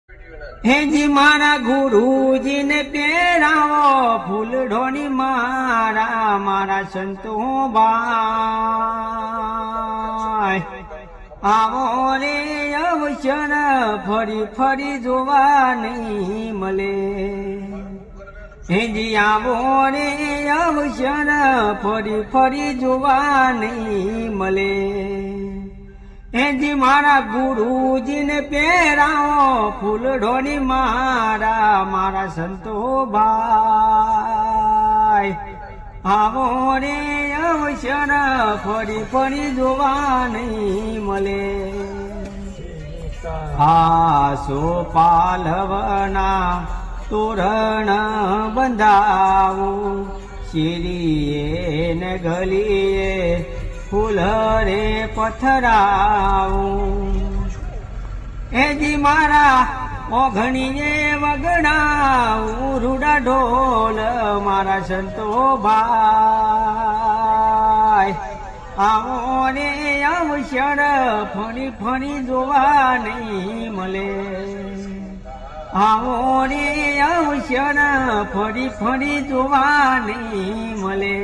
હેજી મારા ગુરુજીને પહેરાવો ફૂલડોની મારા મારા સંતો ભાઈ આવો રે અવસર ફરી ફરી જોવા નહીં મળે હેજી આવો રે અવસર ફરી ફરી જોવા નહીં મળે હેજી મારા ગુરુજીને પહેરાવો ફૂલડોની મારા મારા સંતો ભાઈ આવો રે અવસર ફરી ફરી જોવા નહીં મળે આસો પાલવના તોરણ બંધાવું શેરીએ ને ગલીએ ફૂલ રે પથરાવું હેજી મારા ઓઘણીએ વગડાવું રૂડા ઢોલ મારા સંતો ભાઈ આવો રે અવસર ફરી ફરી જોવા નહીં મળે આવો રે અવસર ફરી ફરી જોવા નહીં મળે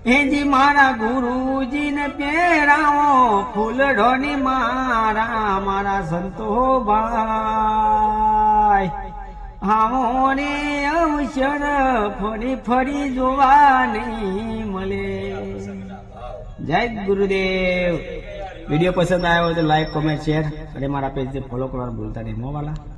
હેજી મારા ગુરુજીને પહેરાવો ફૂલડોની મારા મારા સંતો ભાઈ આવો રે અવસર ફરી ફરી જોવા નહીં મળે જય ગુરુદેવ વિડીયો પસંદ આવ્યો તો લાઈક કોમેન્ટ શેર અને મારા પેજને ફોલો કરવાનું ભૂલતા નહીં મોવાલા।